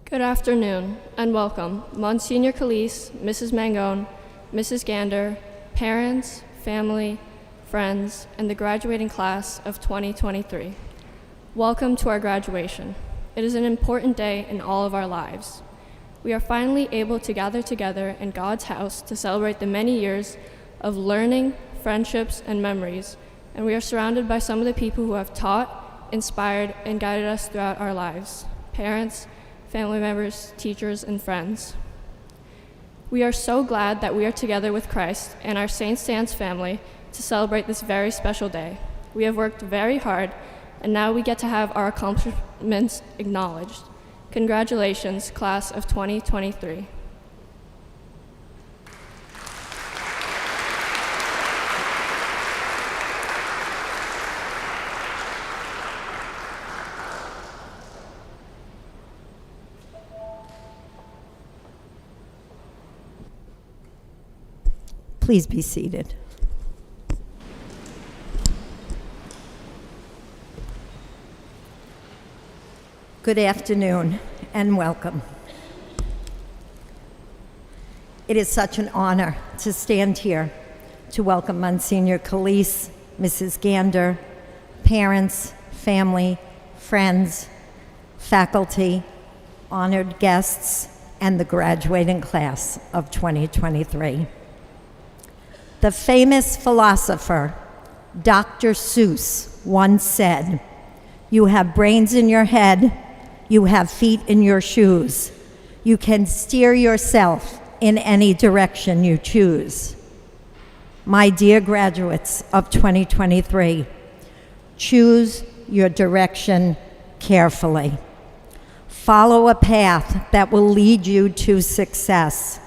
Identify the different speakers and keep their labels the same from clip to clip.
Speaker 1: Good afternoon and welcome, Monsignor Calise, Mrs. Mangone, Mrs. Gander, parents, family, friends, and the graduating class of 2023. Welcome to our graduation. It is an important day in all of our lives. We are finally able to gather together in God's house to celebrate the many years of learning, friendships, and memories, and we are surrounded by some of the people who have taught, inspired, and guided us throughout our lives: parents, family members, teachers, and friends. We are so glad that we are together with Christ and our St. Stan's family to celebrate this very special day. We have worked very hard, and now we get to have our accomplishments acknowledged. Congratulations, class of 2023.
Speaker 2: Please be seated. Good afternoon and welcome. It is such an honor to stand here to welcome Monsignor Calise, Mrs. Gander, parents, family, friends, faculty, honored guests, and the graduating class of 2023. The famous philosopher, Dr. Seuss, once said, "You have brains in your head, you have feet in your shoes. You can steer yourself in any direction you choose." My dear graduates of 2023, choose your direction carefully. Follow a path that will lead you to success.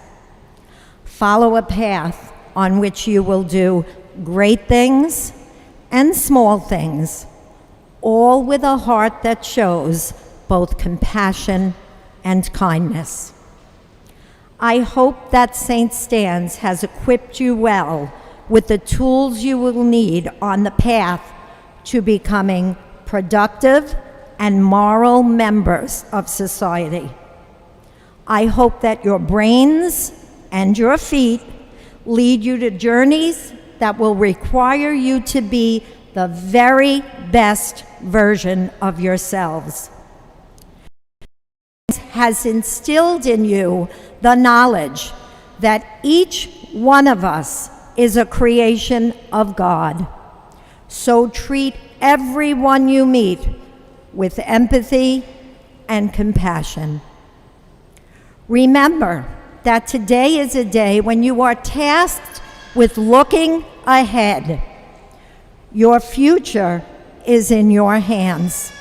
Speaker 2: Follow a path on which you will do great things and small things, all with a heart that shows both compassion and kindness. I hope that St. Stan's has equipped you well with the tools you will need on the path to becoming productive and moral members of society. I hope that your brains and your feet lead you to journeys that will require you to be the very best version of yourselves. Has instilled in you the knowledge that each one of us is a creation of God. So treat everyone you meet with empathy and compassion. Remember that today is a day when you are tasked with looking ahead. Your future is in your hands.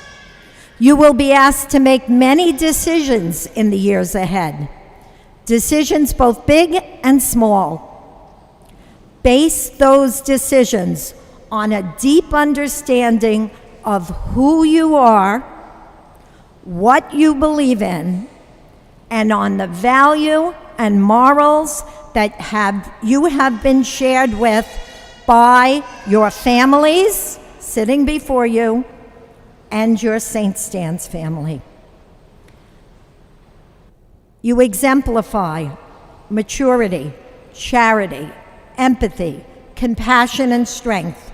Speaker 2: You will be asked to make many decisions in the years ahead, decisions both big and small. Base those decisions on a deep understanding of who you are, what you believe in, and on the value and morals that you have been shared with by your families sitting before you and your St. Stan's family. You exemplify maturity, charity, empathy, compassion, and strength,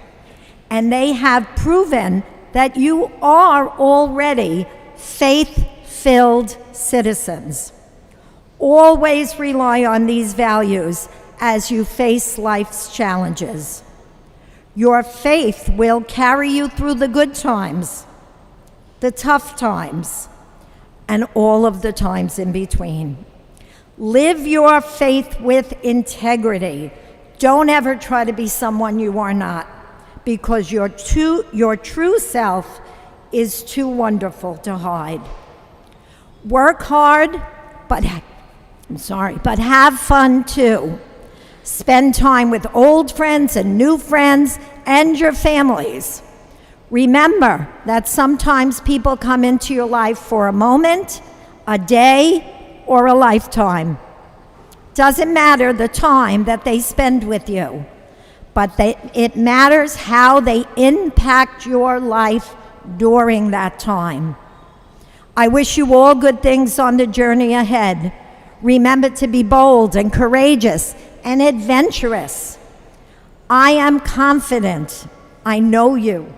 Speaker 2: and they have proven that you are already faith-filled citizens. Always rely on these values as you face life's challenges. Your faith will carry you through the good times, the tough times, and all of the times in between. Live your faith with integrity. Don't ever try to be someone you are not, because your true self is too wonderful to hide. Work hard, but have fun too. Spend time with old friends and new friends and your families. Remember that sometimes people come into your life for a moment, a day, or a lifetime. Doesn't matter the time that they spend with you, but it matters how they impact your life during that time. I wish you all good things on the journey ahead. Remember to be bold and courageous and adventurous. I am confident. I know you.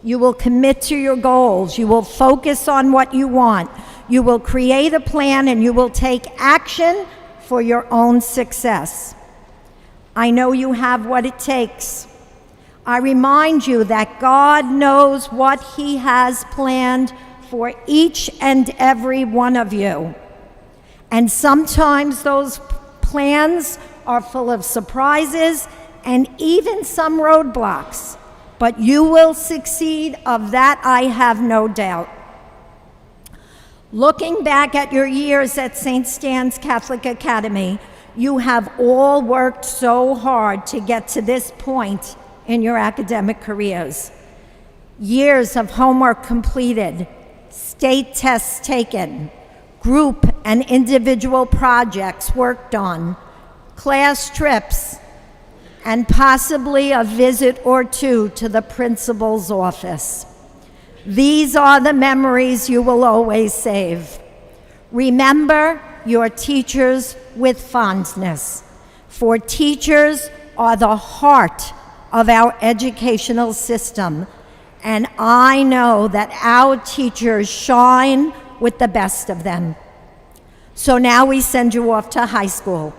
Speaker 2: You will commit to your goals. You will focus on what you want. You will create a plan and you will take action for your own success. I know you have what it takes. I remind you that God knows what He has planned for each and every one of you. And sometimes those plans are full of surprises and even some roadblocks. But you will succeed, of that I have no doubt. Looking back at your years at St. Stan's Catholic Academy, you have all worked so hard to get to this point in your academic careers. Years of homework completed, state tests taken, group and individual projects worked on, class trips, and possibly a visit or two to the principal's office. These are the memories you will always save. Remember your teachers with fondness, for teachers are the heart of our educational system, and I know that our teachers shine with the best of them. So now we send you off to high school.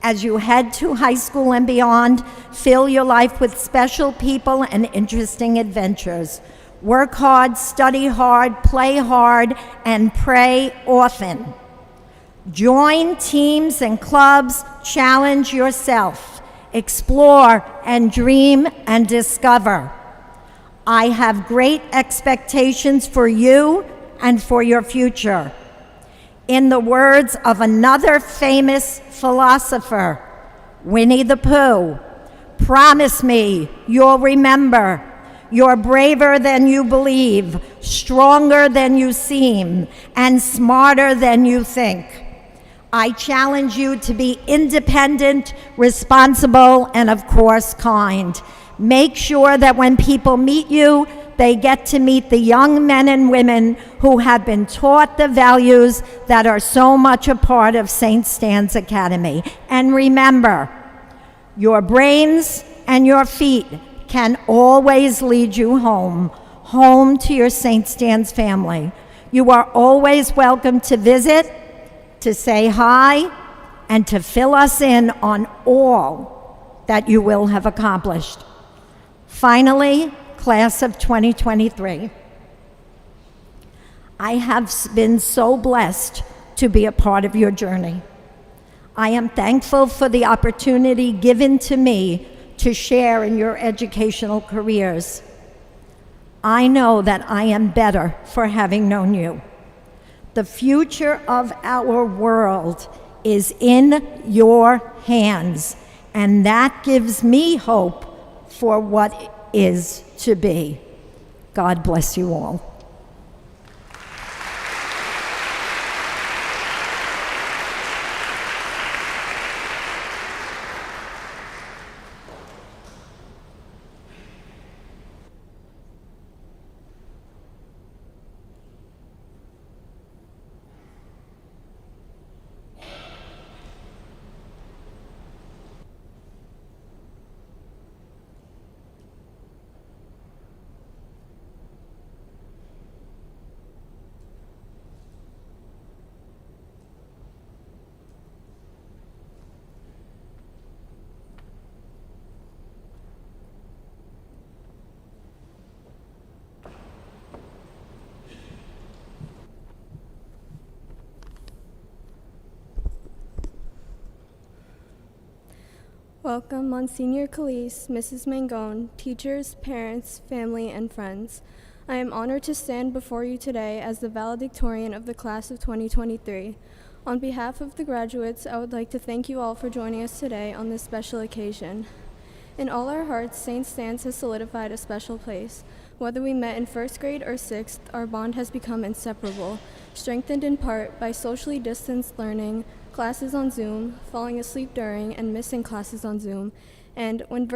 Speaker 2: As you head to high school and beyond, fill your life with special people and interesting adventures. Work hard, study hard, play hard, and pray often. Join teams and clubs, challenge yourself, explore and dream and discover. I have great expectations for you and for your future. In the words of another famous philosopher, Winnie the Pooh, promise me you'll remember. You're braver than you believe, stronger than you seem, and smarter than you think. I challenge you to be independent, responsible, and of course, kind. Make sure that when people meet you, they get to meet the young men and women who have been taught the values that are so much a part of St. Stan's Academy. And remember, your brains and your feet can always lead you home, home to your St. Stan's family. You are always welcome to visit, to say hi, and to fill us in on all that you will have accomplished. Finally, class of 2023. I have been so blessed to be a part of your journey. I am thankful for the opportunity given to me to share in your educational careers. I know that I am better for having known you. The future of our world is in your hands, and that gives me hope for what is to be. God bless you all.
Speaker 1: Welcome, Monsignor Calise, Mrs. Mangone, teachers, parents, family, and friends. I am honored to stand before you today as the valedictorian of the class of 2023. On behalf of the graduates, I would like to thank you all for joining us today on this special occasion. In all our hearts, St. Stan's has solidified a special place. Whether we met in first grade or sixth, our bond has become inseparable, strengthened in part by socially distanced learning, classes on Zoom, falling asleep during and missing classes on Zoom, and when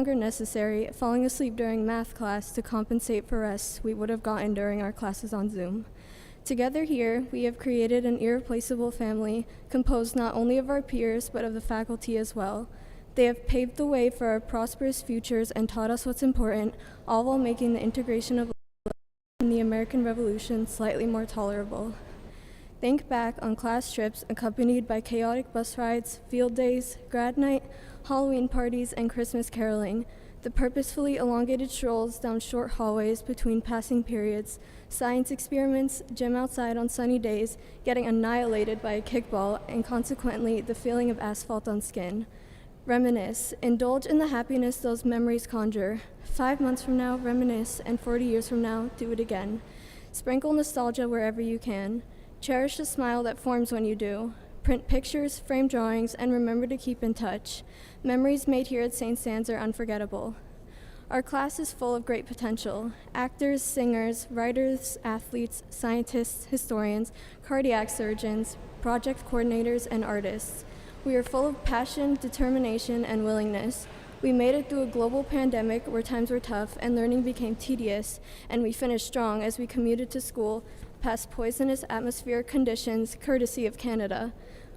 Speaker 1: longer necessary, falling asleep during math class to compensate for rest we would have gotten during our classes on Zoom. Together here, we have created an irreplaceable family composed not only of our peers, but of the faculty as well. They have paved the way for our prosperous futures and taught us what's important, all while making the integration of the American Revolution slightly more tolerable. Think back on class trips accompanied by chaotic bus rides, field days, grad night, Halloween parties, and Christmas caroling, the purposefully elongated strolls down short hallways between passing periods, science experiments, gym outside on sunny days, getting annihilated by a kickball, and consequently the feeling of asphalt on skin. Reminisce, indulge in the happiness those memories conjure. 5 months from now, reminisce, and 40 years from now, do it again. Sprinkle nostalgia wherever you can. Cherish the smile that forms when you do. Print pictures, frame drawings, and remember to keep in touch. Memories made here at St. Stan's are unforgettable. Our class is full of great potential. Actors, singers, writers, athletes, scientists, historians, cardiac surgeons, project coordinators, and artists. We are full of passion, determination, and willingness. We made it through a global pandemic where times were tough and learning became tedious, and we finished strong as we commuted to school past poisonous atmospheric conditions courtesy of Canada.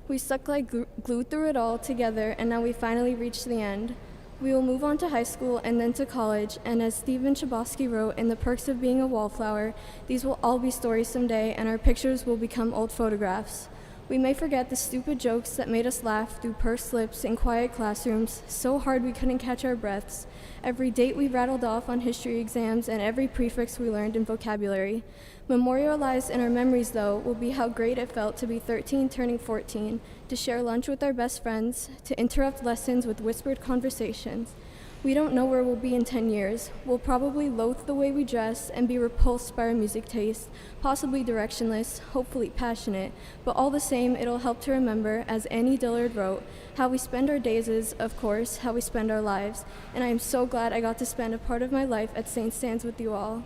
Speaker 1: We stuck like glue through it all together, and now we finally reached the end. We will move on to high school and then to college, and as Stephen Chbosky wrote in The Perks of Being a Wallflower, these will all be stories someday, and our pictures will become old photographs. We may forget the stupid jokes that made us laugh through pursed lips in quiet classrooms, so hard we couldn't catch our breaths, every date we rattled off on history exams, and every prefix we learned in vocabulary. Memorialized in our memories, though, will be how great it felt to be 13 turning 14, to share lunch with our best friends, to interrupt lessons with whispered conversations. We don't know where we'll be in 10 years. We'll probably loathe the way we dress and be repulsed by our music taste, possibly directionless, hopefully passionate, but all the same, it'll help to remember, as Annie Dillard wrote, how we spend our days is, of course, how we spend our lives, and I am so glad I got to spend a part of my life at St. Stan's with you all.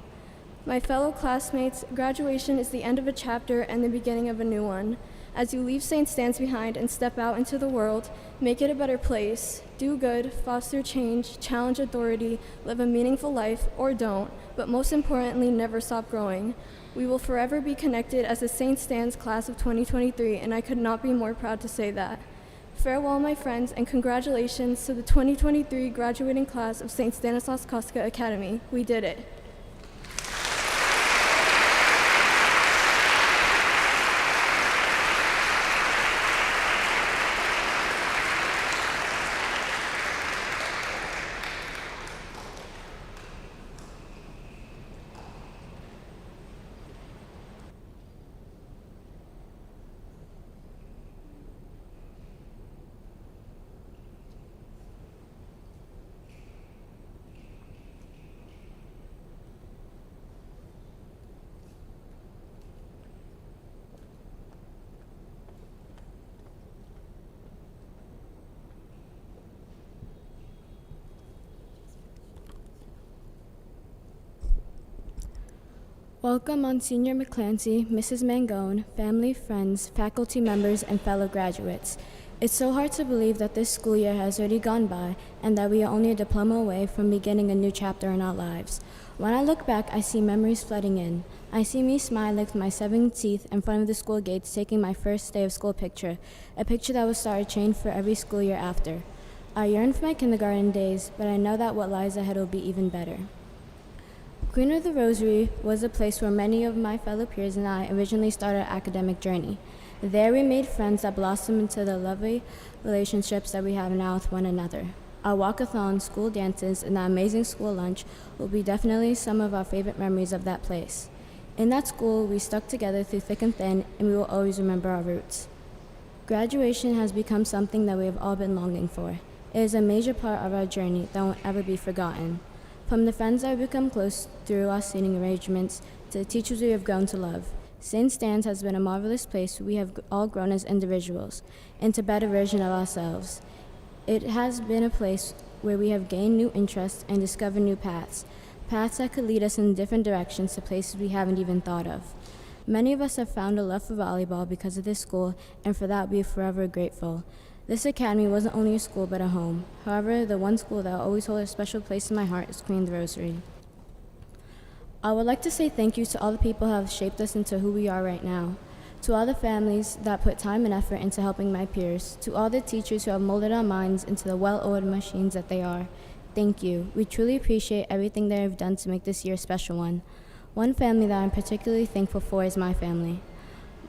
Speaker 1: My fellow classmates, graduation is the end of a chapter and the beginning of a new one. As you leave St. Stan's behind and step out into the world, make it a better place. Do good, foster change, challenge authority, live a meaningful life, or don't, but most importantly, never stop growing. We will forever be connected as the St. Stan's class of 2023, and I could not be more proud to say that. Farewell, my friends, and congratulations to the 2023 graduating class of St. Stanislaus Kostka Academy. We did it. Welcome, Monsignor McClancy, Mrs. Mangone, family, friends, faculty members, and fellow graduates. It's so hard to believe that this school year has already gone by and that we are only a diploma away from beginning a new chapter in our lives. When I look back, I see memories flooding in. I see me smiling with my 7 teeth in front of the school gates taking my first day of school picture, a picture that will start a chain for every school year after. I yearn for my kindergarten days, but I know that what lies ahead will be even better. Queen of the Rosary was a place where many of my fellow peers and I originally started our academic journey. There we made friends that blossomed into the lovely relationships that we have now with one another. Our walkathon, school dances, and that amazing school lunch will be definitely some of our favorite memories of that place. In that school, we stuck together through thick and thin, and we will always remember our roots. Graduation has become something that we have all been longing for. It is a major part of our journey that won't ever be forgotten. From the friends that have become close through our seating arrangements to the teachers we have grown to love, St. Stan's has been a marvelous place we have all grown as individuals into a better version of ourselves. It has been a place where we have gained new interests and discovered new paths that could lead us in different directions to places we haven't even thought of. Many of us have found a love for volleyball because of this school, and for that we are forever grateful.
Speaker 3: This academy wasn't only a school but a home. However, the one school that will always hold a special place in my heart is Queen's Rosary. I would like to say thank you to all the people who have shaped us into who we are right now. To all the families that put time and effort into helping my peers. To all the teachers who have molded our minds into the well-oiled machines that they are. Thank you. We truly appreciate everything they have done to make this year a special one. One family that I'm particularly thankful for is my family.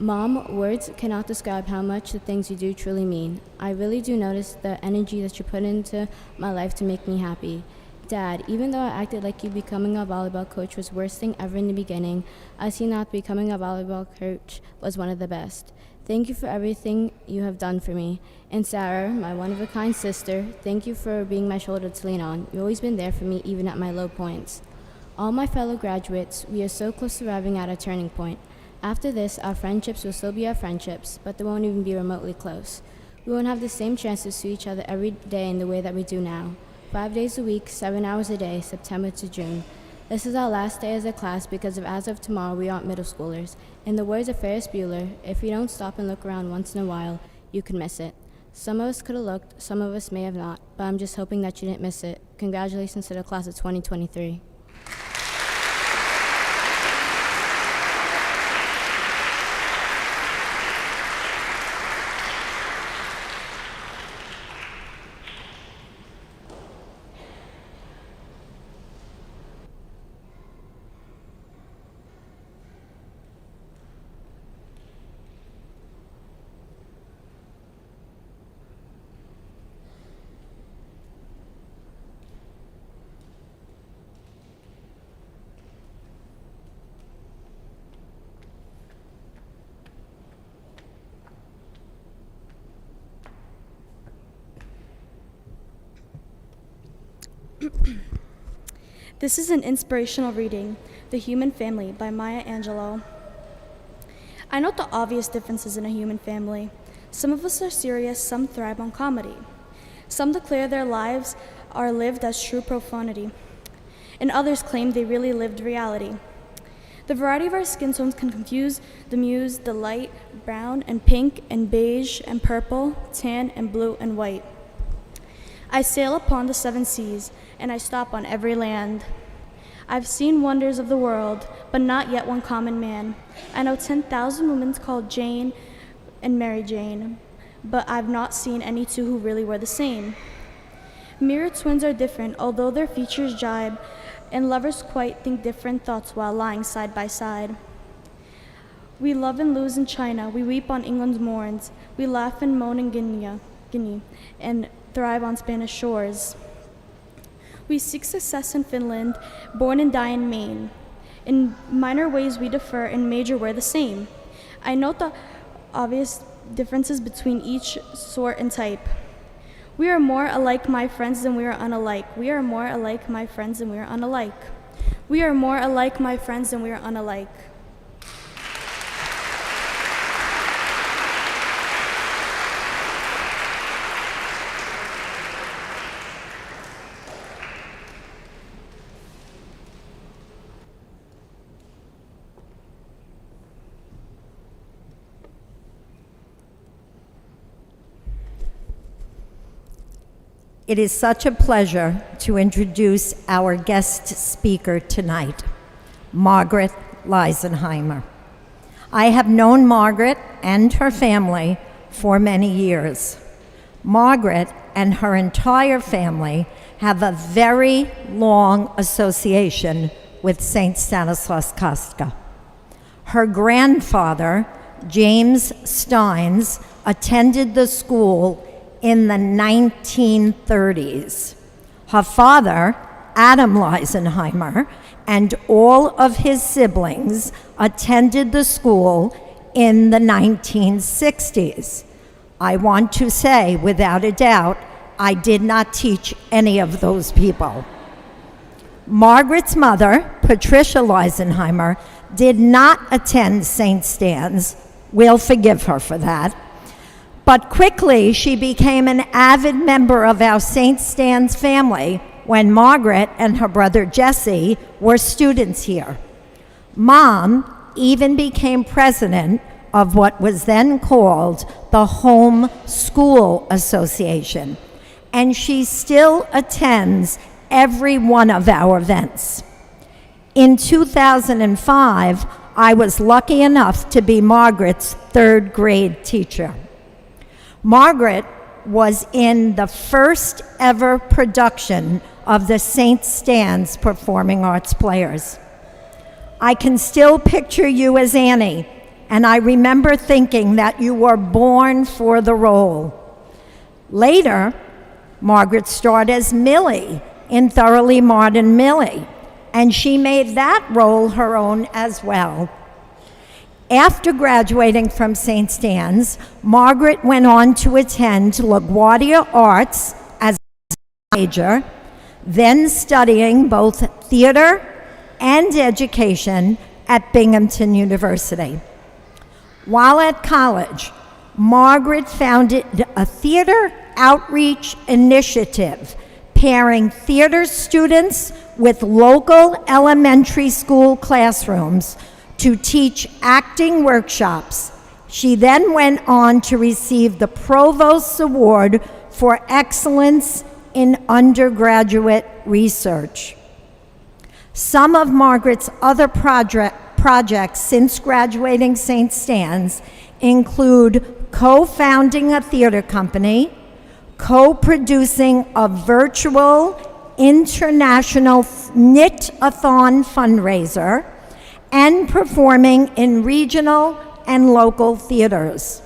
Speaker 3: Mom, words cannot describe how much the things you do truly mean. I really do notice the energy that you put into my life to make me happy. Dad, even though I acted like you becoming a volleyball coach was the worst thing ever in the beginning, I see now that becoming a volleyball coach was one of the best. Thank you for everything you have done for me. And Sarah, my one-of-a-kind sister, thank you for being my shoulder to lean on. You've always been there for me even at my low points. All my fellow graduates, we are so close to arriving at a turning point. After this, our friendships will still be our friendships, but they won't even be remotely close. We won't have the same chances to see each other every day in the way that we do now. 5 days a week, 7 hours a day, September to June. This is our last day as a class because as of tomorrow, we aren't middle schoolers. In the words of Ferris Bueller, if you don't stop and look around once in a while, you can miss it. Some of us could have looked, some of us may have not, but I'm just hoping that you didn't miss it. Congratulations to the class of 2023.
Speaker 4: This is an inspirational reading, The Human Family by Maya Angelou. I note the obvious differences in a human family. Some of us are serious, some thrive on comedy. Some declare their lives are lived as true profanity, and others claim they really lived reality. The variety of our skin tones can confuse the muse, the light, brown and pink and beige and purple, tan and blue and white. I sail upon the 7 seas, and I stop on every land. I've seen wonders of the world, but not yet one common man. I know 10,000 women called Jane and Mary Jane, but I've not seen any two who really were the same. Mirror twins are different, although their features jibe, and lovers quite think different thoughts while lying side by side. We love and lose in China, we weep on England's morns, we laugh and moan in Guinea, and thrive on Spanish shores. We seek success in Finland, born and die in Maine. In minor ways we differ, in major we're the same. I note the obvious differences between each sort and type. We are more alike, my friends, than we are unalike. We are more alike, my friends, than we are unalike. We are more alike, my friends, than we are unalike.
Speaker 2: It is such a pleasure to introduce our guest speaker tonight, Margaret Leisenheimer. I have known Margaret and her family for many years. Margaret and her entire family have a very long association with St. Stanislaus Kostka. Her grandfather, James Steins, attended the school in the 1930s. Her father, Adam Leisenheimer, and all of his siblings attended the school in the 1960s. I want to say, without a doubt, I did not teach any of those people. Margaret's mother, Patricia Leisenheimer, did not attend St. Stan's. We'll forgive her for that. But quickly, she became an avid member of our St. Stan's family when Margaret and her brother Jesse were students here. Mom even became president of what was then called the Home School Association, and she still attends every one of our events. In 2005, I was lucky enough to be Margaret's third grade teacher. Margaret was in the first ever production of the St. Stan's Performing Arts Players. I can still picture you as Annie, and I remember thinking that you were born for the role. Later, Margaret starred as Millie in Thoroughly Modern Millie, and she made that role her own as well. After graduating from St. Stan's, Margaret went on to attend LaGuardia Arts as a major, then studying both theater and education at Binghamton University. While at college, Margaret founded a theater outreach initiative pairing theater students with local elementary school classrooms to teach acting workshops. She then went on to receive the Provost's Award for Excellence in Undergraduate Research. Some of Margaret's other projects since graduating St. Stan's include co-founding a theater company, co-producing a virtual international knit-a-thon fundraiser, and performing in regional and local theaters.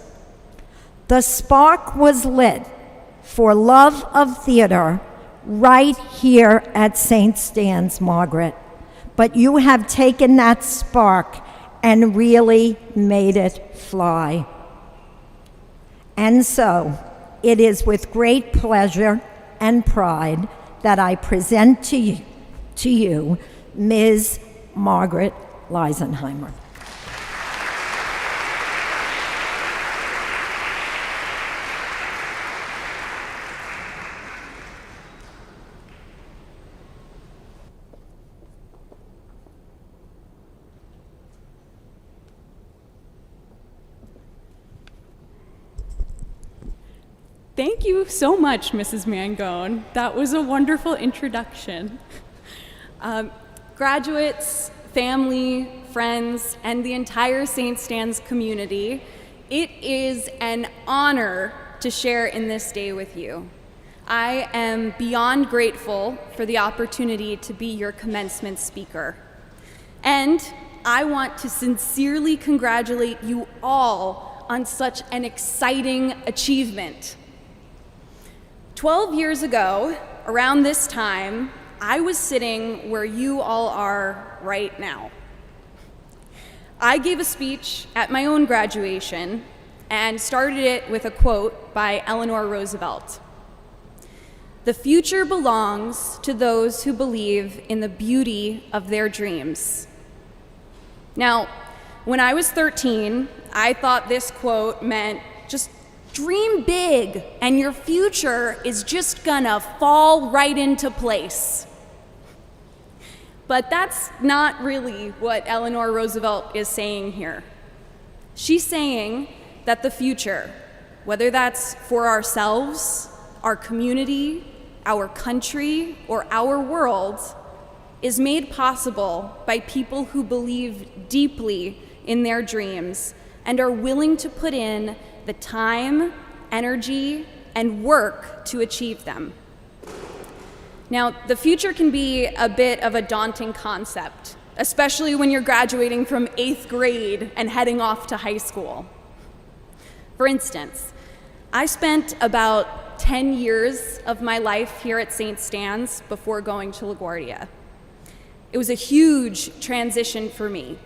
Speaker 2: The spark was lit for love of theater right here at St. Stan's, Margaret. But you have taken that spark and really made it fly. And so, it is with great pleasure and pride that I present to you Ms. Margaret Leisenheimer.
Speaker 5: Thank you so much, Mrs. Mangone. That was a wonderful introduction. Graduates, family, friends, and the entire St. Stan's community, it is an honor to share in this day with you. I am beyond grateful for the opportunity to be your commencement speaker. And I want to sincerely congratulate you all on such an exciting achievement. 12 years ago, around this time, I was sitting where you all are right now. I gave a speech at my own graduation and started it with a quote by Eleanor Roosevelt. "The future belongs to those who believe in the beauty of their dreams." Now, when I was 13, I thought this quote meant just dream big and your future is just gonna fall right into place. But that's not really what Eleanor Roosevelt is saying here. She's saying that the future, whether that's for ourselves, our community, our country, or our world, is made possible by people who believe deeply in their dreams and are willing to put in the time, energy, and work to achieve them. Now, the future can be a bit of a daunting concept, especially when you're graduating from 8th grade and heading off to high school. For instance, I spent about 10 years of my life here at St. Stan's before going to LaGuardia. It was a huge transition for me.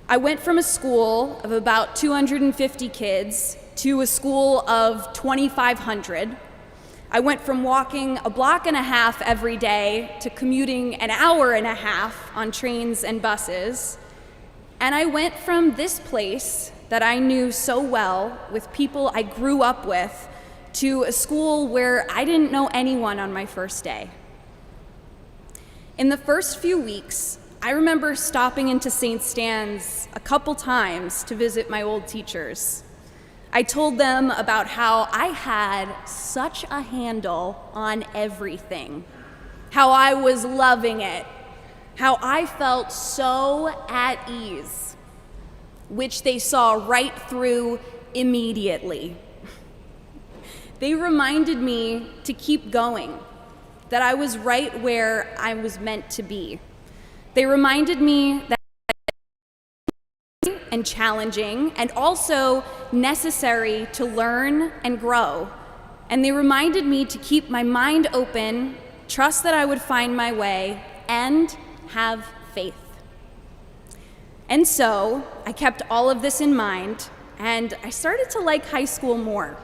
Speaker 5: I went from a school of about 250 kids to a school of 2,500. I went from walking a block and a half every day to commuting an hour and a half on trains and buses. And I went from this place that I knew so well with people I grew up with to a school where I didn't know anyone on my first day. In the first few weeks, I remember stopping into St. Stan's a couple times to visit my old teachers. I told them about how I had such a handle on everything, how I was loving it, how I felt so at ease, which they saw right through immediately. They reminded me to keep going, that I was right where I was meant to be. They reminded me that and challenging and also necessary to learn and grow. And they reminded me to keep my mind open, trust that I would find my way, and have faith. And so I kept all of this in mind, and I started to like high school more.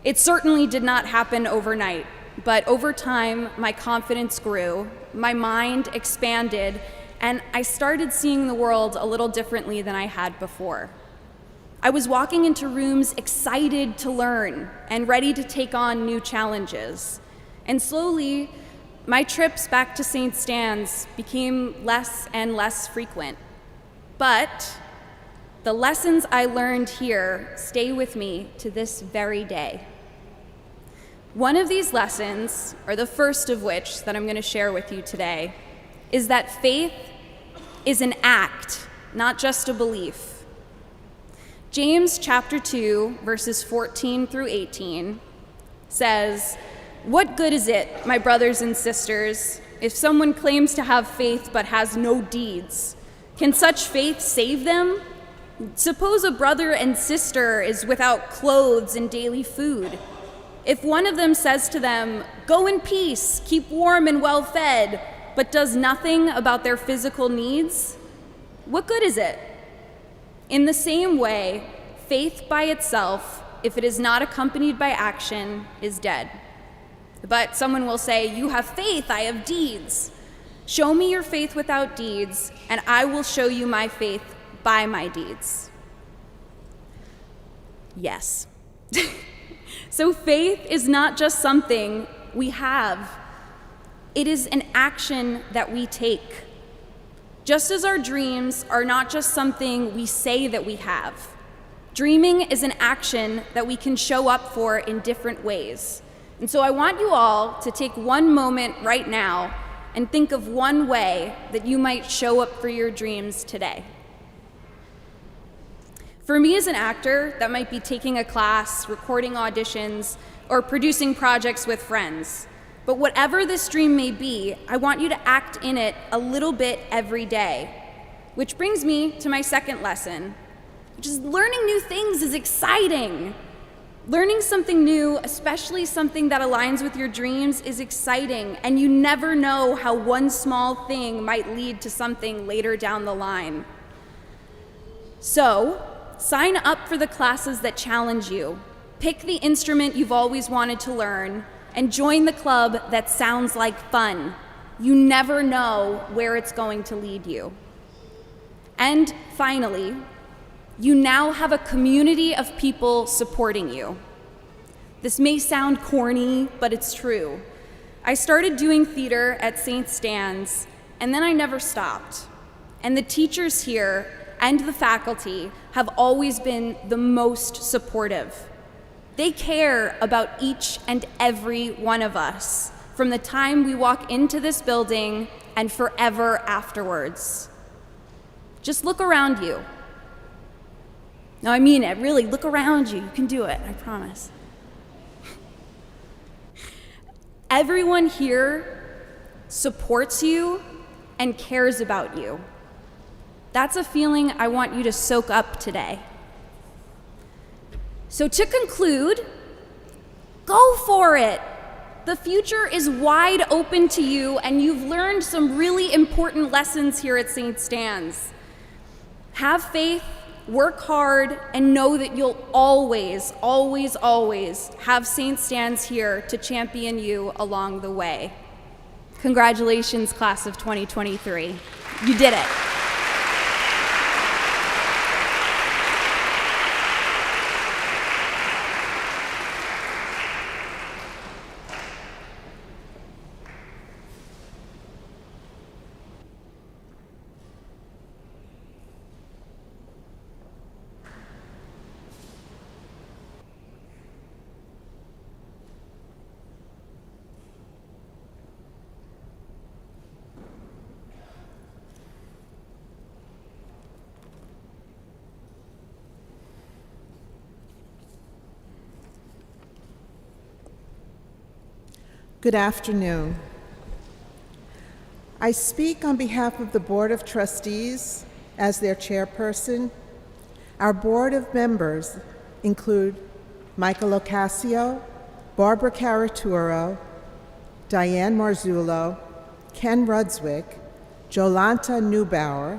Speaker 5: It certainly did not happen overnight, but over time, my confidence grew, my mind expanded, and I started seeing the world a little differently than I had before. I was walking into rooms excited to learn and ready to take on new challenges. And slowly, my trips back to St. Stan's became less and less frequent. But the lessons I learned here stay with me to this very day. One of these lessons, or the first of which that I'm going to share with you today, is that faith is an act, not just a belief. James chapter 2, verses 14 through 18 says, "What good is it, my brothers and sisters, if someone claims to have faith but has no deeds? Can such faith save them? Suppose a brother and sister is without clothes and daily food. If one of them says to them, 'Go in peace, keep warm and well fed,' but does nothing about their physical needs, what good is it? In the same way, faith by itself, if it is not accompanied by action, is dead. But someone will say, 'You have faith, I have deeds.' Show me your faith without deeds, and I will show you my faith by my deeds." Yes. So faith is not just something we have. It is an action that we take. Just as our dreams are not just something we say that we have. Dreaming is an action that we can show up for in different ways. And so I want you all to take one moment right now and think of one way that you might show up for your dreams today. For me as an actor, that might be taking a class, recording auditions, or producing projects with friends. But whatever this dream may be, I want you to act in it a little bit every day. Which brings me to my second lesson, which is learning new things is exciting. Learning something new, especially something that aligns with your dreams, is exciting, and you never know how one small thing might lead to something later down the line. So, sign up for the classes that challenge you. Pick the instrument you've always wanted to learn, and join the club that sounds like fun. You never know where it's going to lead you. And finally, you now have a community of people supporting you. This may sound corny, but it's true. I started doing theater at St. Stan's, and then I never stopped. And the teachers here and the faculty have always been the most supportive. They care about each and every one of us, from the time we walk into this building and forever afterwards. Just look around you. No, I mean it, really, look around you. You can do it, I promise. Everyone here supports you and cares about you. That's a feeling I want you to soak up today. So to conclude, go for it. The future is wide open to you, and you've learned some really important lessons here at St. Stan's. Have faith, work hard, and know that you'll always, always, always have St. Stan's here to champion you along the way. Congratulations, class of 2023. You did it.
Speaker 6: Good afternoon. I speak on behalf of the Board of Trustees as their chairperson. Our board of members include Michael Ocasio, Barbara Caraturo, Diane Marzullo, Ken Rudswick, Jolanta Neubauer,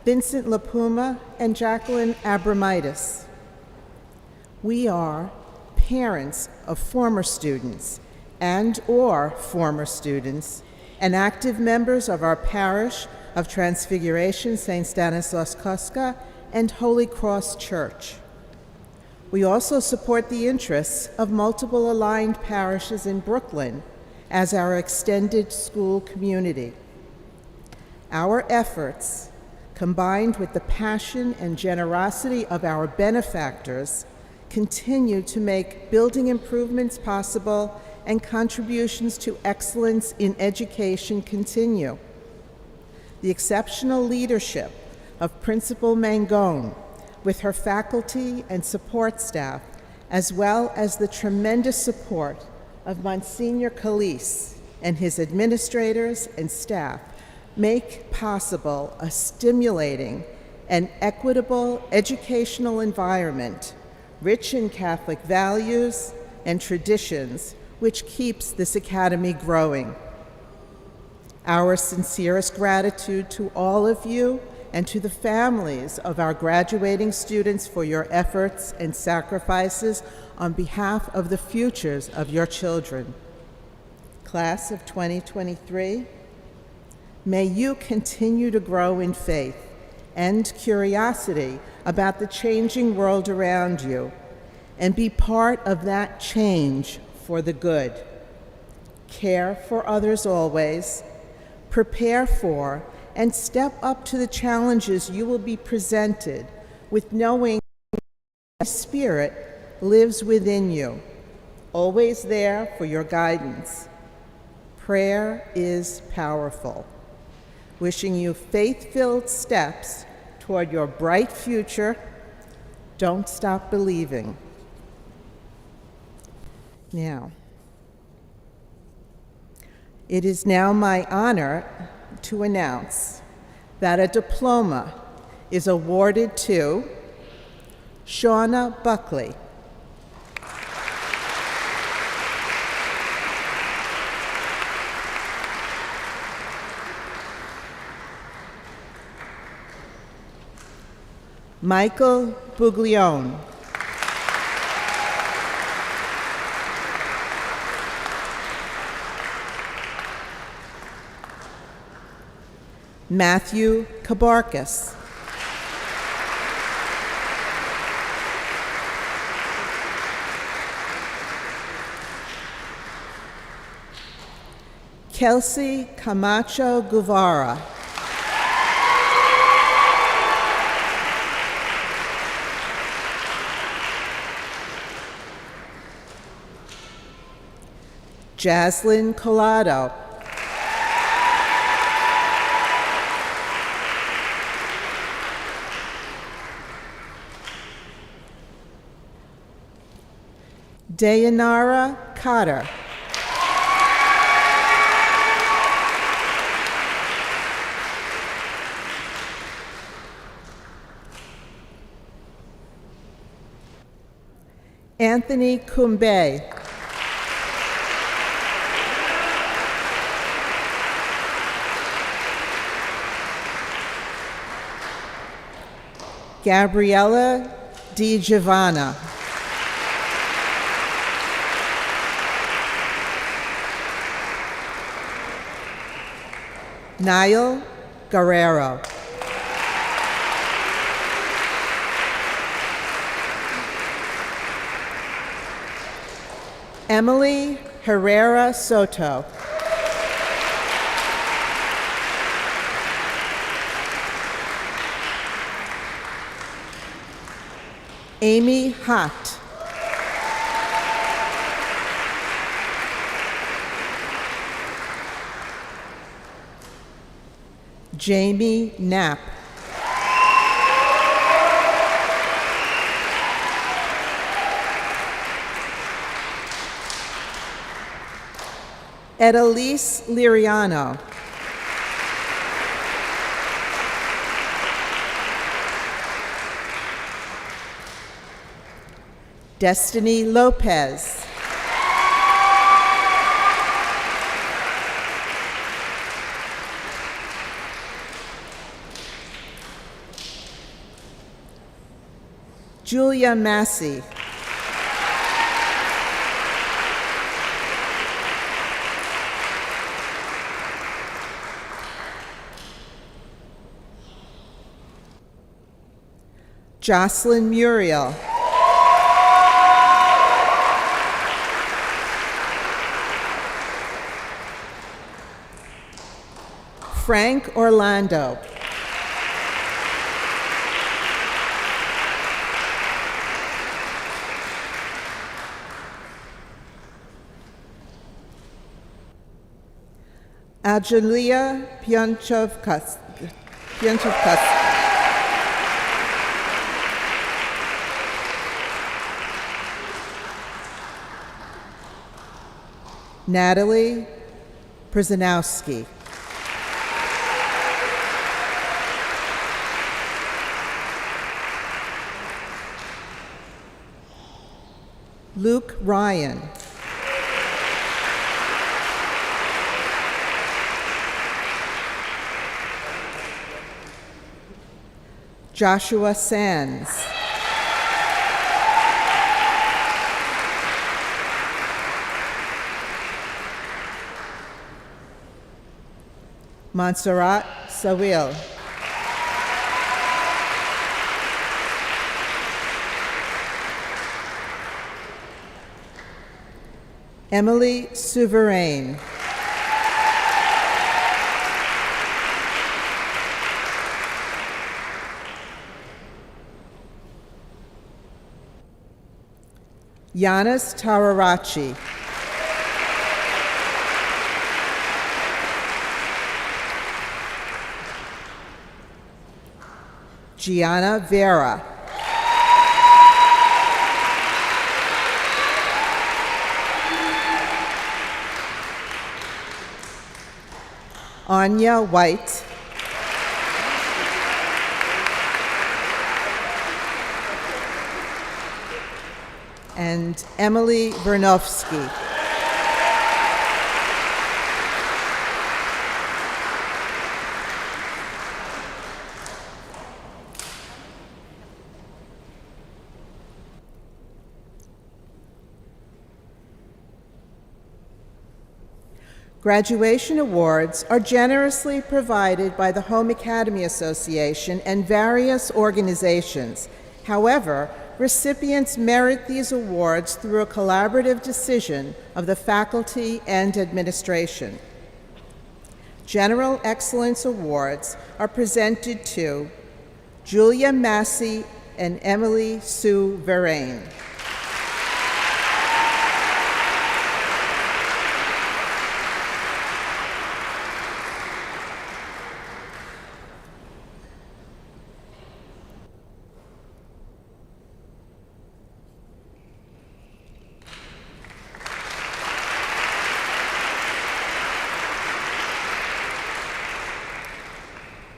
Speaker 6: Vincent LaPuma, and Jacqueline Abramitis. We are parents of former students and/or former students and active members of our parish of Transfiguration-St. Stanislaus Kostka and Holy Cross Church. We also support the interests of multiple aligned parishes in Brooklyn as our extended school community. Our efforts, combined with the passion and generosity of our benefactors, continue to make building improvements possible and contributions to excellence in education continue. The exceptional leadership of Principal Mangone, with her faculty and support staff, as well as the tremendous support of Monsignor Calise and his administrators and staff, make possible a stimulating and equitable educational environment rich in Catholic values and traditions, which keeps this academy growing. Our sincerest gratitude to all of you and to the families of our graduating students for your efforts and sacrifices on behalf of the futures of your children. Class of 2023, may you continue to grow in faith and curiosity about the changing world around you and be part of that change for the good. Care for others always, prepare for and step up to the challenges you will be presented with, knowing the Spirit lives within you, always there for your guidance. Prayer is powerful. Wishing you faith-filled steps toward your bright future. Don't stop believing. Now, it is now my honor to announce that a diploma is awarded to Shauna Buckley. Michael Buglione. Matthew Kabarkas. Kelsey Camacho Guevara. Jaslyn Collado. Dayanara Cotter. Anthony Kumbe. Gabriella Di Giovanna. Niall Guerrero. Emily Herrera Soto. Amy Hott. Jamie Knapp. Edelise Liriano. Destiny Lopez. Julia Massey. Jocelyn Muriel. Frank Orlando. Angelia Pionchovkas. Natalie Przanowski. Luke Ryan. Joshua Sands. Montserrat Sawil. Emily Souverain. Yanis Tararachi. Gianna Vera. Anya White. And Emily Vernovsky. Graduation awards are generously provided by the Home Academy Association and various organizations. However, recipients merit these awards through a collaborative decision of the faculty and administration. General Excellence Awards are presented to Julia Massey and Emily Sue Verrain.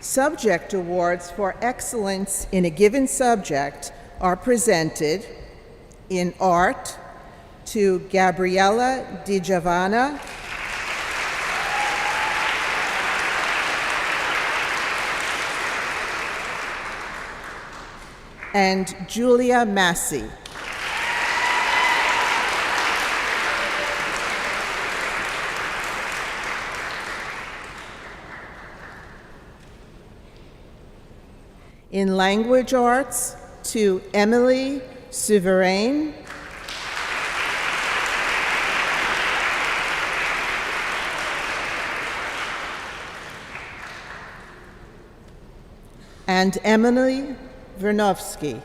Speaker 6: Subject awards for excellence in a given subject are presented in art to Gabriella Di Giovanna, and Julia Massey. In language arts, to Emily Souverain, and Emily Vernovsky.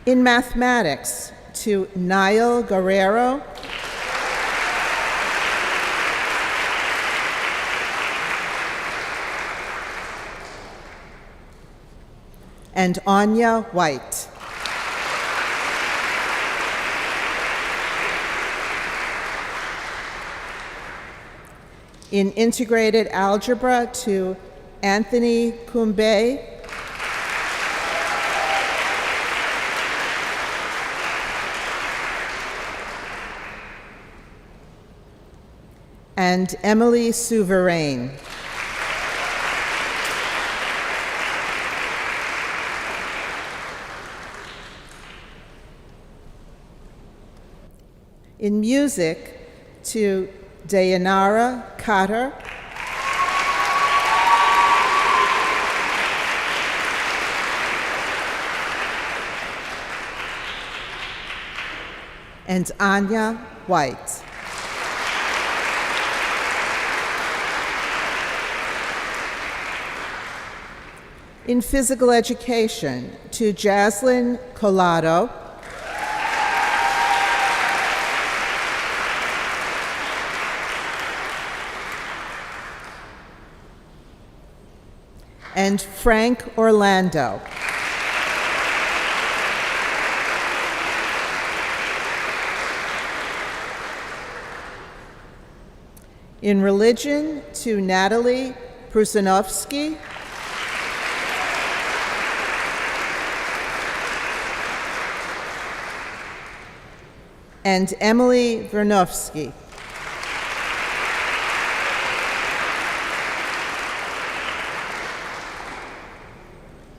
Speaker 6: In mathematics, to Niall Guerrero, and Anya White. In integrated algebra to Anthony Kumbe. And Emily Souverain. In music to Dayanara Cotter. And Anya White. In physical education to Jaslyn Collado. And Frank Orlando. In religion to Natalie Prusanovsky. And Emily Vernovsky.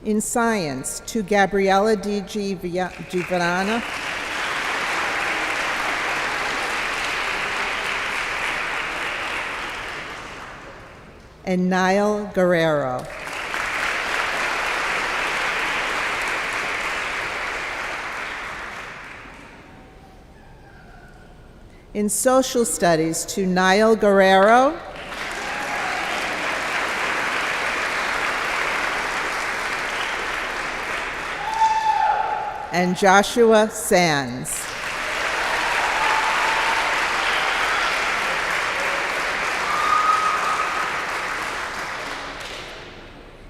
Speaker 6: In science, to Gabriella Di Giovanna. And Niall Guerrero. In social studies, to Niall Guerrero. And Joshua Sands.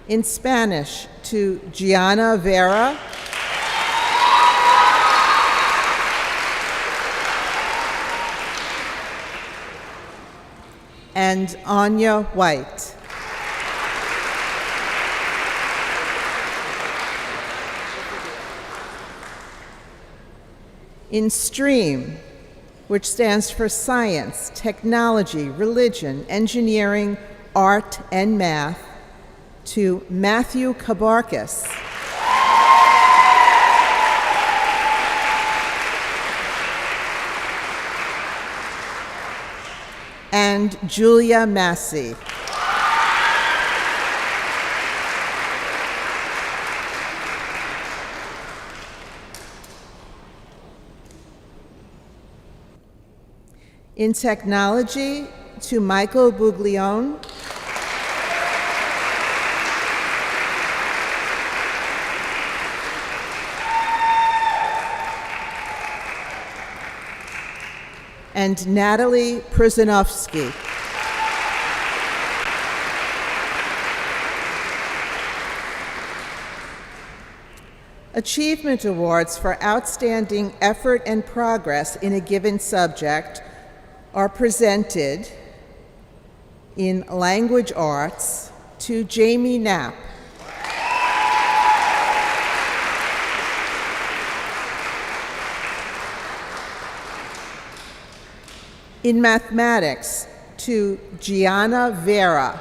Speaker 6: In Spanish, to Gianna Vera. And Anya White. In STREAM, which stands for science, technology, religion, engineering, art, and math, to Matthew Kabarkis. And Julia Massey. In technology, to Michael Buglione. And Natalie Prusanovsky. Achievement awards for outstanding effort and progress in a given subject are presented in language arts to Jamie Knapp. In mathematics to Gianna Vera.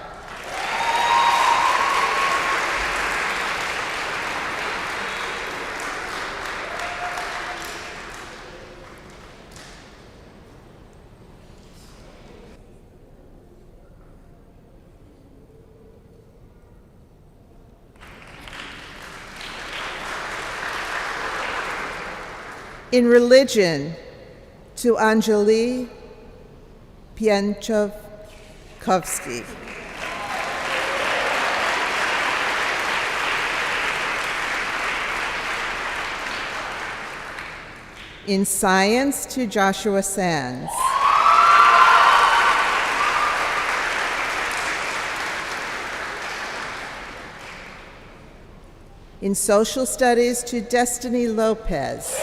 Speaker 6: In religion to Anjali Pienchkovsky. In science to Joshua Sands. In social studies to Destiny Lopez.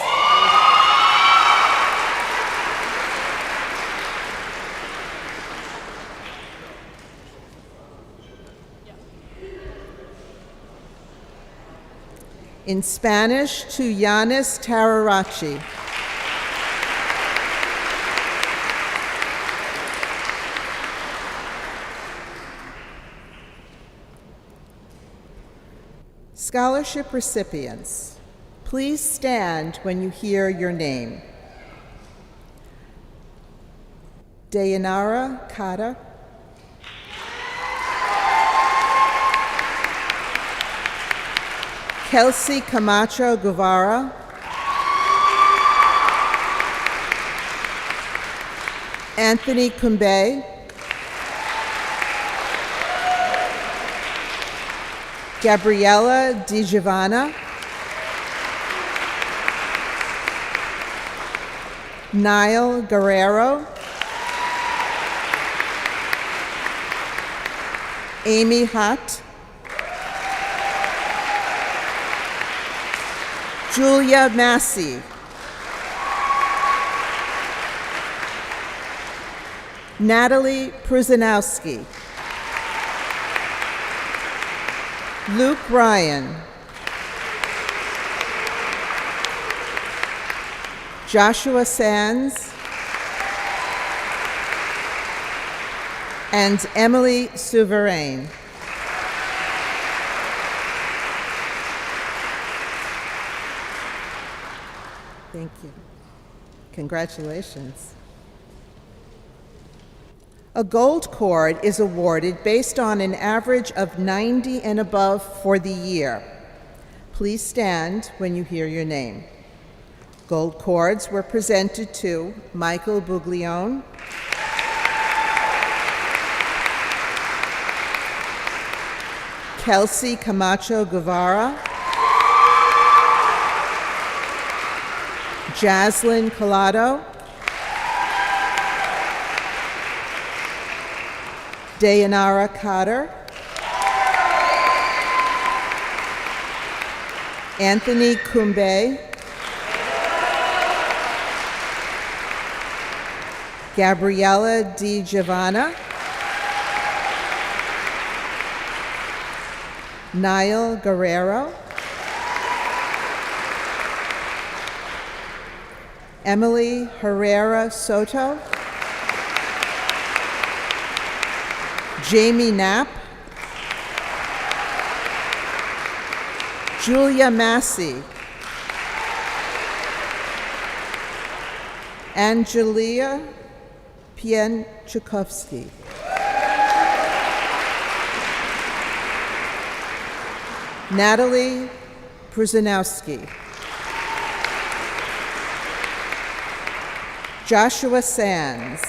Speaker 6: In Spanish to Yanis Tararachi. Scholarship recipients, please stand when you hear your name. Dayanara Kata. Kelsey Camacho Guevara. Anthony Kumbe. Gabriela Di Giovanna. Niall Guerrero. Amy Hutt. Julia Massey. Natalie Pruzanowski. Luke Ryan. Joshua Sands. And Emily Souverain. Thank you. Congratulations. A gold cord is awarded based on an average of 90 and above for the year. Please stand when you hear your name. Gold cords were presented to Michael Buglione, Kelsey Camacho Guevara, Jaslyn Collado, Dayanara Cotter, Anthony Kumbe, Gabriela Di Giovanna, Niall Guerrero, Emily Herrera Soto, Jamie Knapp, Julia Massey, Angelia Pienchukowski, Natalie Pruzanowski, Joshua Sands,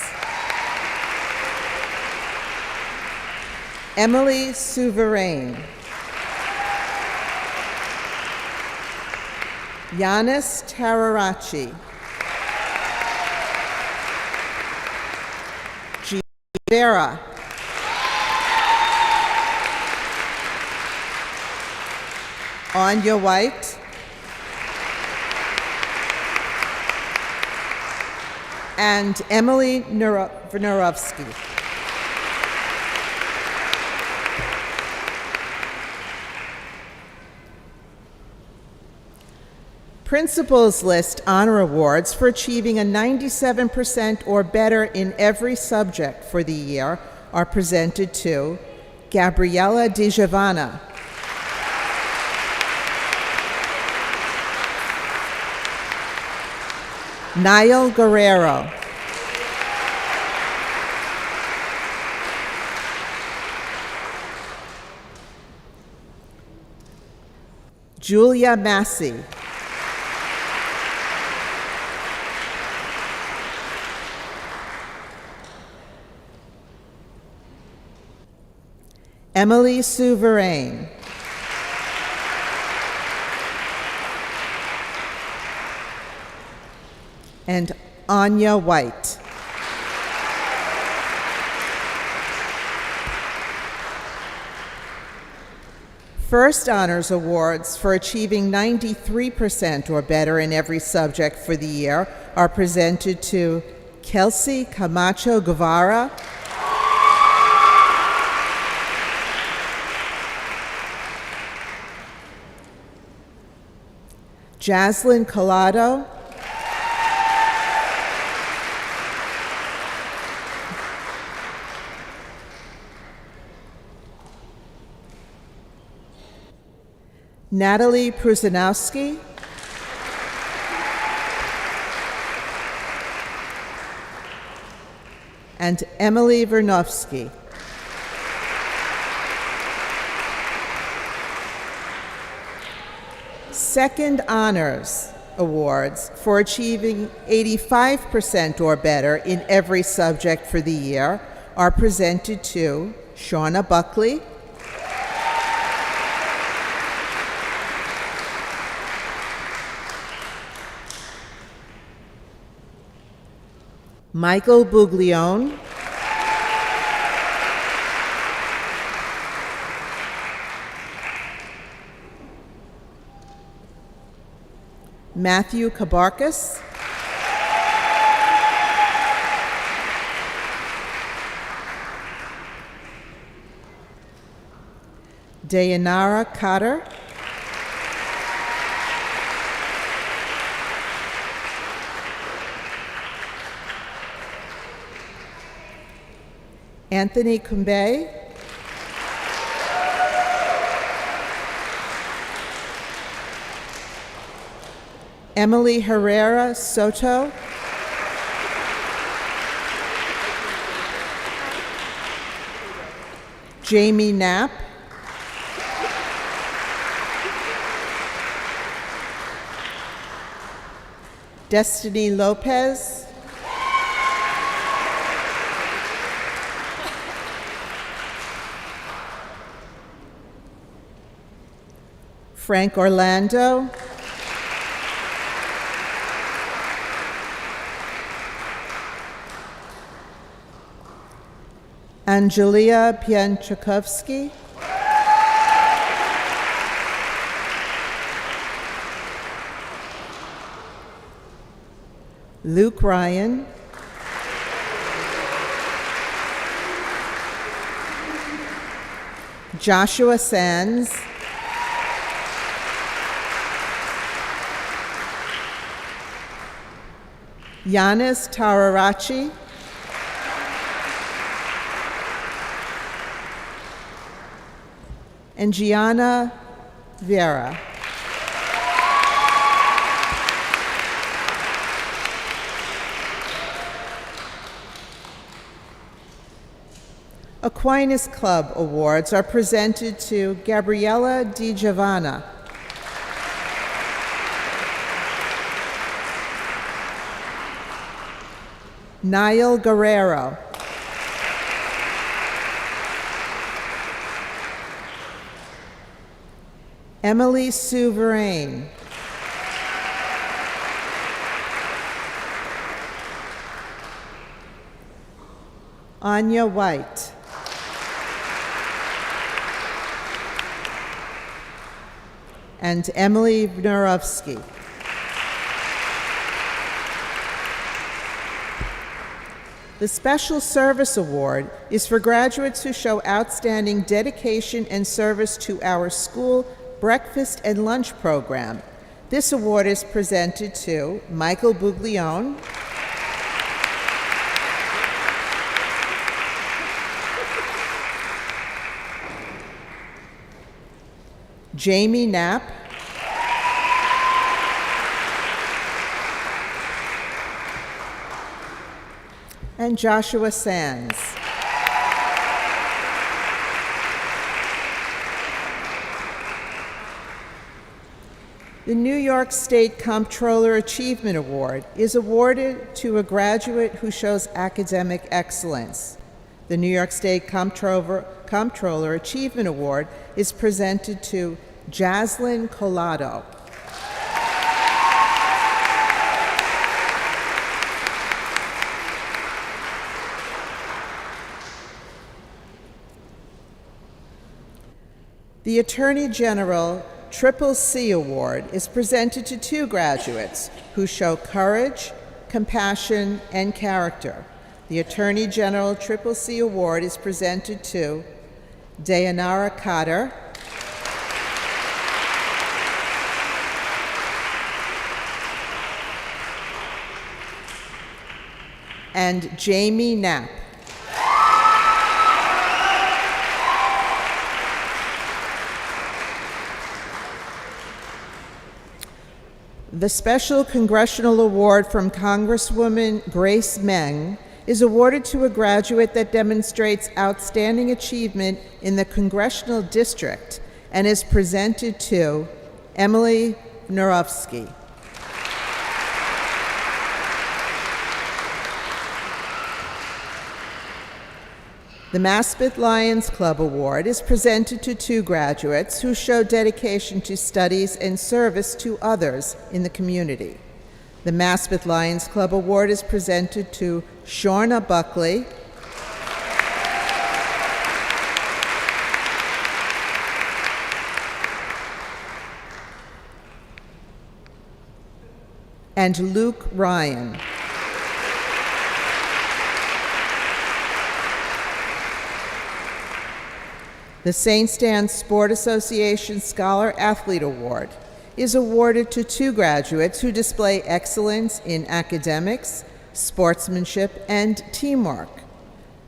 Speaker 6: Emily Souverain, Yanis Tararachi, Vera, Anya White, and Emily Vnurovsky. Principals list honor awards for achieving a 97% or better in every subject for the year are presented to Gabriela Di Giovanna, Niall Guerrero, Julia Massey, Emily Souverain, and Anya White. First honors awards for achieving 93% or better in every subject for the year are presented to Kelsey Camacho Guevara, Jaslyn Collado, Natalie Pruzanowski, and Emily Vernovsky. Second honors awards for achieving 85% or better in every subject for the year are presented to Shauna Buckley, Michael Buglione, Matthew Kabarkas, Dayanara Cotter, Anthony Kumbe, Emily Herrera Soto, Jamie Knapp, Destiny Lopez, Frank Orlando, Angelia Pianchakovsky, Luke Ryan, Joshua Sands, Yanis Tararachi, and Gianna Vieira. Aquinas Club Awards are presented to Gabriella Di Giovanna, Niall Guerrero, Emily Sue Verrain, Anya White, and Emily Vnurovsky. The Special Service Award is for graduates who show outstanding dedication and service to our school breakfast and lunch program. This award is presented to Michael Buglione, Jamie Knapp, and Joshua Sands. The New York State Comptroller Achievement Award is awarded to a graduate who shows academic excellence. The New York State Comptroller Achievement Award is presented to Jaslyn Collado. The Attorney General Triple C Award is presented to 2 graduates who show courage, compassion, and character. The Attorney General Triple C Award is presented to Dayanara Cotter, and Jamie Knapp. The Special Congressional Award from Congresswoman Grace Meng is awarded to a graduate that demonstrates outstanding achievement in the congressional district and is presented to Emily Nurovsky. The Maspeth Lions Club Award is presented to 2 graduates who show dedication to studies and service to others in the community. The Maspeth Lions Club Award is presented to Shorna Buckley and Luke Ryan. The St. Stan's Sport Association Scholar Athlete Award is awarded to 2 graduates who display excellence in academics, sportsmanship, and teamwork.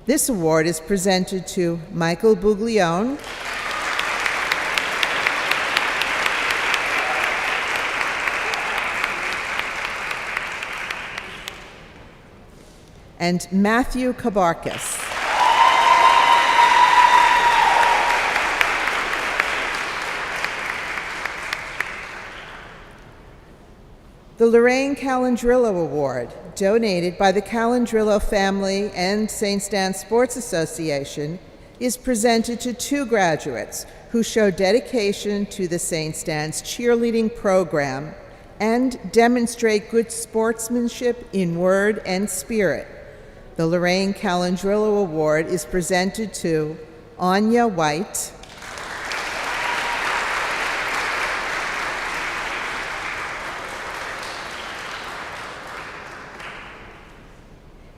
Speaker 6: This award is presented to Michael Buglione and Matthew Kabarkis. The Lorraine Calandrillo Award, donated by the Calandrillo family and St. Stan's Sports Association, is presented to 2 graduates who show dedication to the St. Stan's cheerleading program and demonstrate good sportsmanship in word and spirit. The Lorraine Calandrillo Award is presented to Anya White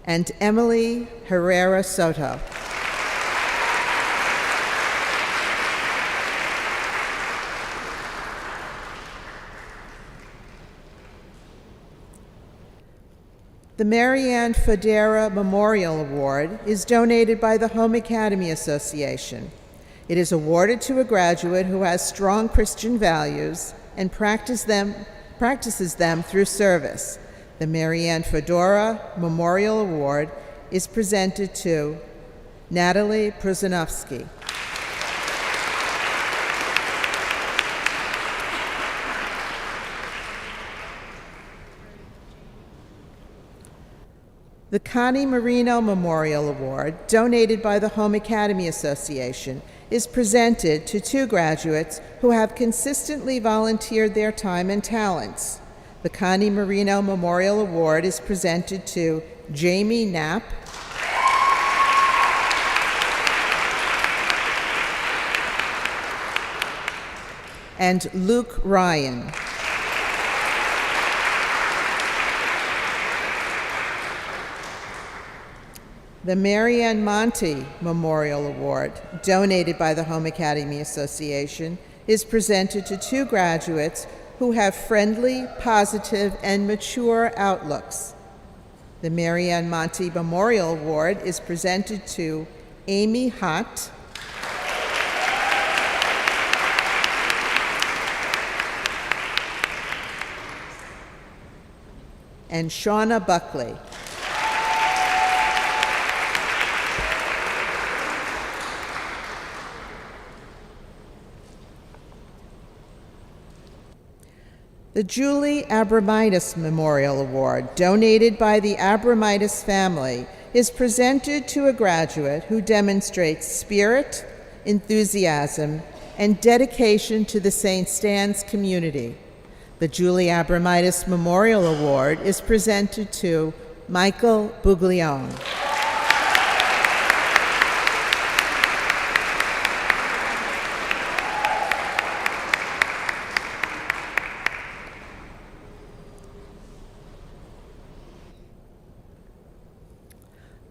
Speaker 6: and Emily Herrera Soto. The Marianne Federa Memorial Award is donated by the Home Academy Association. It is awarded to a graduate who has strong Christian values and practices them through service. The Marianne Fedora Memorial Award is presented to Natalie Prusanovsky. The Connie Marino Memorial Award, donated by the Home Academy Association, is presented to 2 graduates who have consistently volunteered their time and talents. The Connie Marino Memorial Award is presented to Jamie Knapp and Luke Ryan. The Marianne Monty Memorial Award, donated by the Home Academy Association, is presented to 2 graduates who have friendly, positive, and mature outlooks. The Marianne Monty Memorial Award is presented to Amy Hott and Shauna Buckley. The Julie Abramitis Memorial Award, donated by the Abramitis family, is presented to a graduate who demonstrates spirit, enthusiasm, and dedication to the St. Stan's community. The Julie Abramitis Memorial Award is presented to Michael Buglione.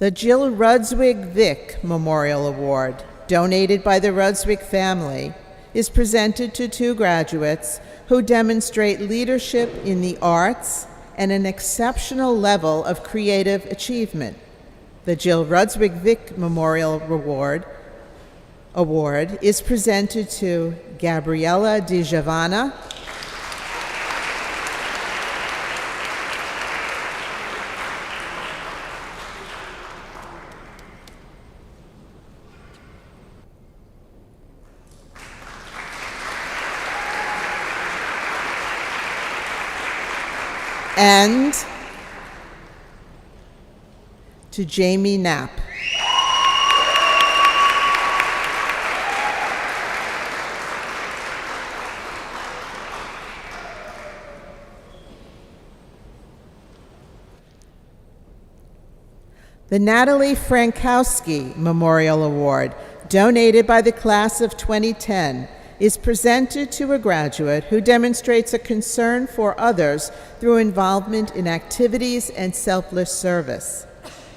Speaker 6: The Jill Rudswig Vick Memorial Award, donated by the Rudswig family, is presented to 2 graduates who demonstrate leadership in the arts and an exceptional level of creative achievement. The Jill Rudswig Vick Memorial Award is presented to Gabriella Di Giovanna and to Jamie Knapp. The Natalie Frankowski Memorial Award, donated by the class of 2010, is presented to a graduate who demonstrates a concern for others through involvement in activities and selfless service.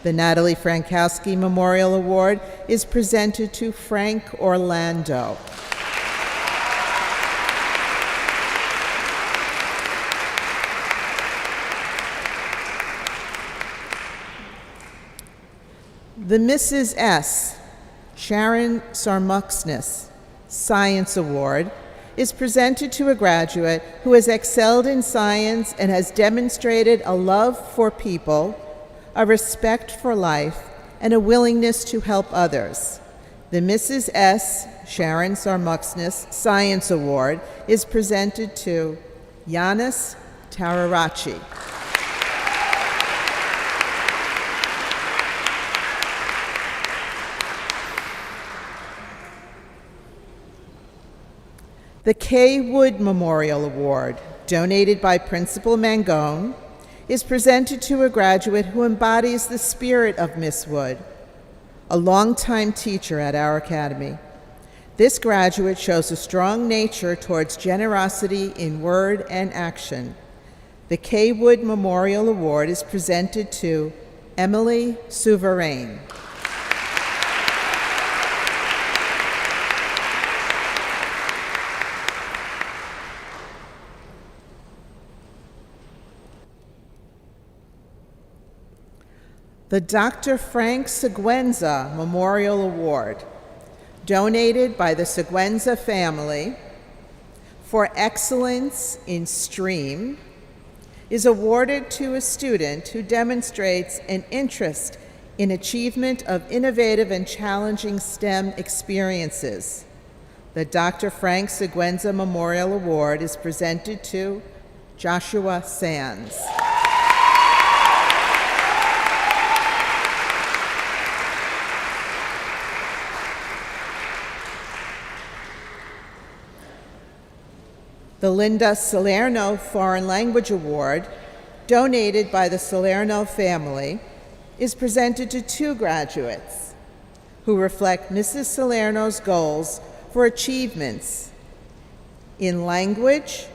Speaker 6: The Natalie Frankowski Memorial Award is presented to Frank Orlando. The Mrs. S. Sharon Sarmuxness Science Award is presented to a graduate who has excelled in science and has demonstrated a love for people, a respect for life, and a willingness to help others. The Mrs. S. Sharon Sarmuxness Science Award is presented to Yanis Tararachi. The Kay Wood Memorial Award, donated by Principal Mangone, is presented to a graduate who embodies the spirit of Miss Wood, a longtime teacher at our academy. This graduate shows a strong nature towards generosity in word and action. The Kay Wood Memorial Award is presented to Emily Souverain. The Dr. Frank Seguenza Memorial Award, donated by the Seguenza family for excellence in STEAM, is awarded to a student who demonstrates an interest in achievement of innovative and challenging STEM experiences. The Dr. Frank Seguenza Memorial Award is presented to Joshua Sands. The Linda Salerno Foreign Language Award, donated by the Salerno family, is presented to 2 graduates who reflect Mrs. Salerno's goals for achievements in language,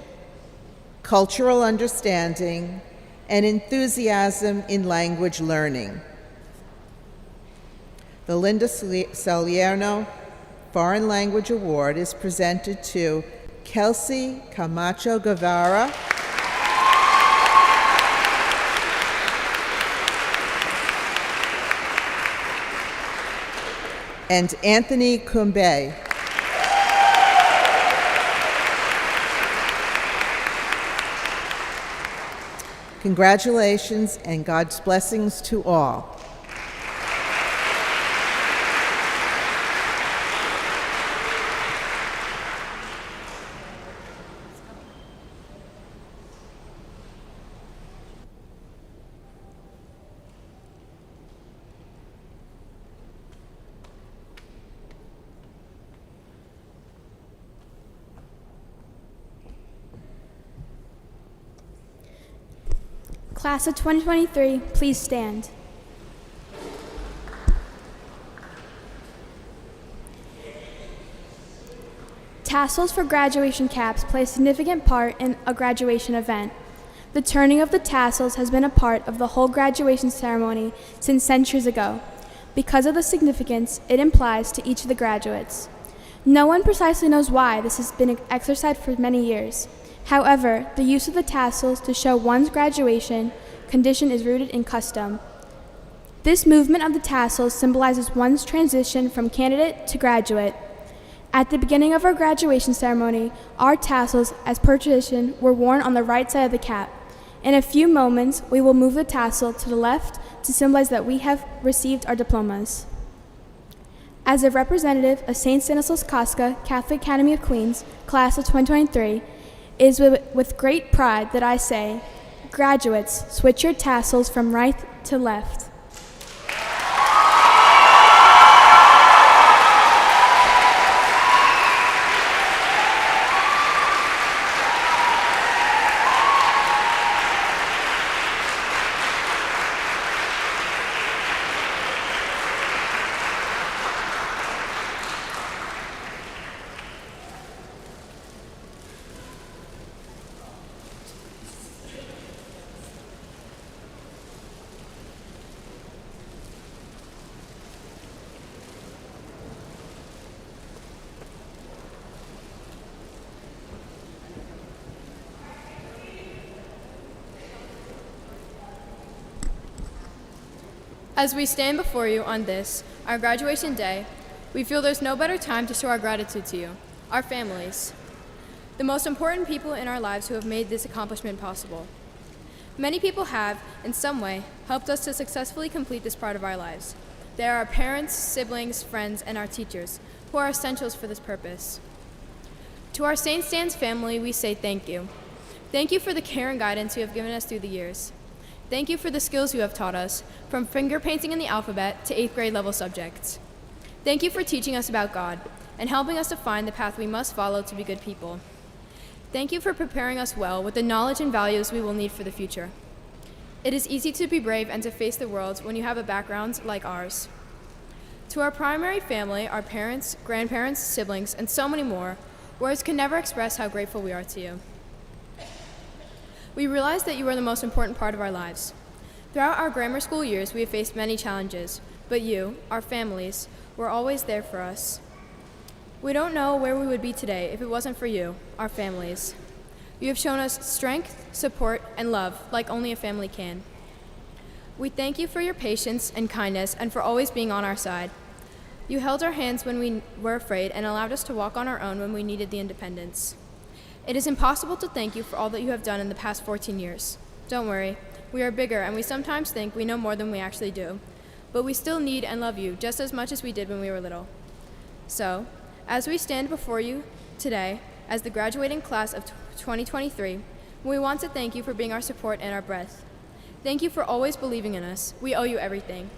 Speaker 6: cultural understanding, and enthusiasm in language learning. The Linda Salerno Foreign Language Award is presented to Kelsey Camacho Guevara and Anthony Kumbe. Congratulations and God's blessings to all.
Speaker 4: Class of 2023, please stand. Tassels for graduation caps play a significant part in a graduation event. The turning of the tassels has been a part of the whole graduation ceremony since centuries ago, because of the significance it implies to each of the graduates. No one precisely knows why this has been exercised for many years. However, the use of the tassels to show one's graduation condition is rooted in custom. This movement of the tassels symbolizes one's transition from candidate to graduate. At the beginning of our graduation ceremony, our tassels, as per tradition, were worn on the right side of the cap. In a few moments, we will move the tassel to the left to symbolize that we have received our diplomas. As a representative of St. Stanislaus Kostka Catholic Academy of Queens, class of 2023, it is with great pride that I say, graduates, switch your tassels from right to left.
Speaker 1: As we stand before you on this, our graduation day, we feel there's no better time to show our gratitude to you, our families, the most important people in our lives who have made this accomplishment possible. Many people have, in some way, helped us to successfully complete this part of our lives. They are our parents, siblings, friends, and our teachers, who are essentials for this purpose. To our St. Stan's family, we say thank you. Thank you for the care and guidance you have given us through the years. Thank you for the skills you have taught us, from finger painting in the alphabet to 8th grade level subjects. Thank you for teaching us about God and helping us to find the path we must follow to be good people. Thank you for preparing us well with the knowledge and values we will need for the future. It is easy to be brave and to face the world when you have a background like ours. To our primary family, our parents, grandparents, siblings, and so many more, words can never express how grateful we are to you. We realize that you are the most important part of our lives. Throughout our grammar school years, we have faced many challenges, but you, our families, were always there for us. We don't know where we would be today if it wasn't for you, our families. You have shown us strength, support, and love like only a family can. We thank you for your patience and kindness and for always being on our side. You held our hands when we were afraid and allowed us to walk on our own when we needed the independence. It is impossible to thank you for all that you have done in the past 14 years. Don't worry, we are bigger and we sometimes think we know more than we actually do, but we still need and love you just as much as we did when we were little. So, as we stand before you today as the graduating class of 2023, we want to thank you for being our support and our breath. Thank you for always believing in us. We owe you everything.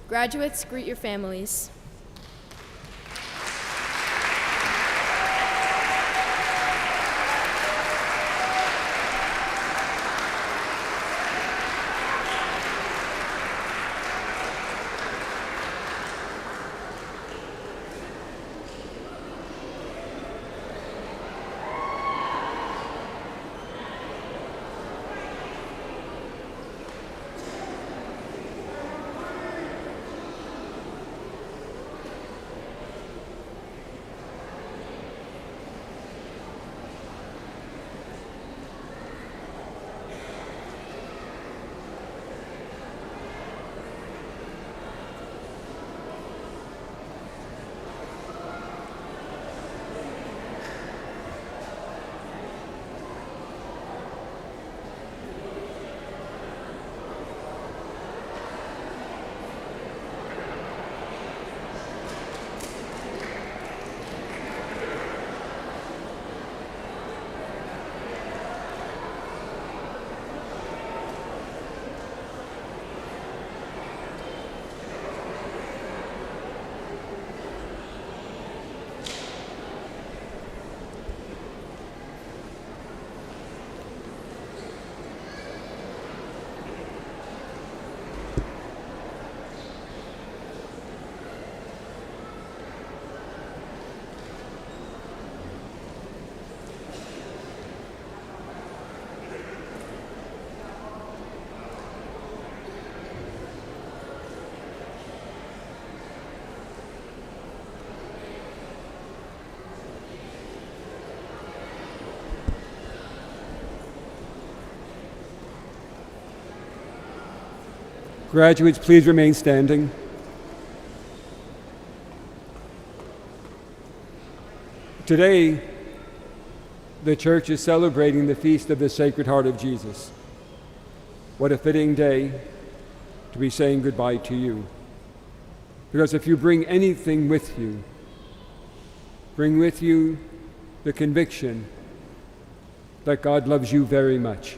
Speaker 1: Graduates, greet your families.
Speaker 7: Graduates, please remain standing. Today, the church is celebrating the feast of the Sacred Heart of Jesus. What a fitting day to be saying goodbye to you. Because if you bring anything with you, bring with you the conviction that God loves you very much,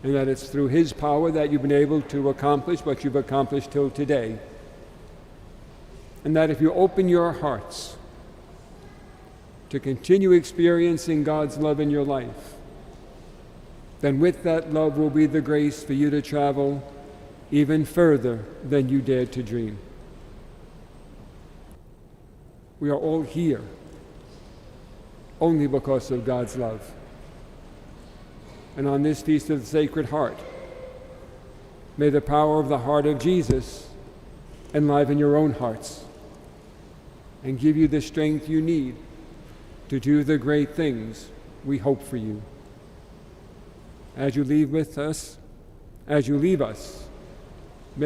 Speaker 7: and that it's through His power that you've been able to accomplish what you've accomplished till today. And that if you open your hearts to continue experiencing God's love in your life, then with that love will be the grace for you to travel even further than you dared to dream. We are all here only because of God's love. And on this Feast of the Sacred Heart, may the power of the heart of Jesus enliven your own hearts and give you the strength you need to do the great things we hope for you. As you leave us, may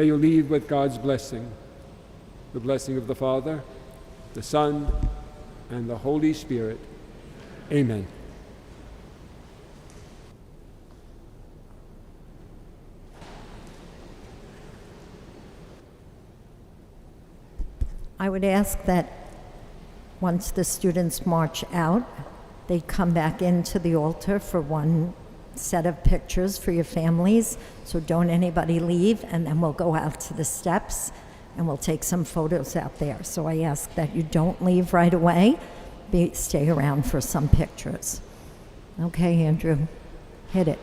Speaker 7: you leave with God's blessing, the blessing of the Father, the Son, and the Holy Spirit. Amen.
Speaker 2: I would ask that once the students march out, they come back into the altar for one set of pictures for your families. So don't anybody leave, and then we'll go out to the steps and we'll take some photos out there. So I ask that you don't leave right away. Stay around for some pictures. Okay, Andrew, hit it.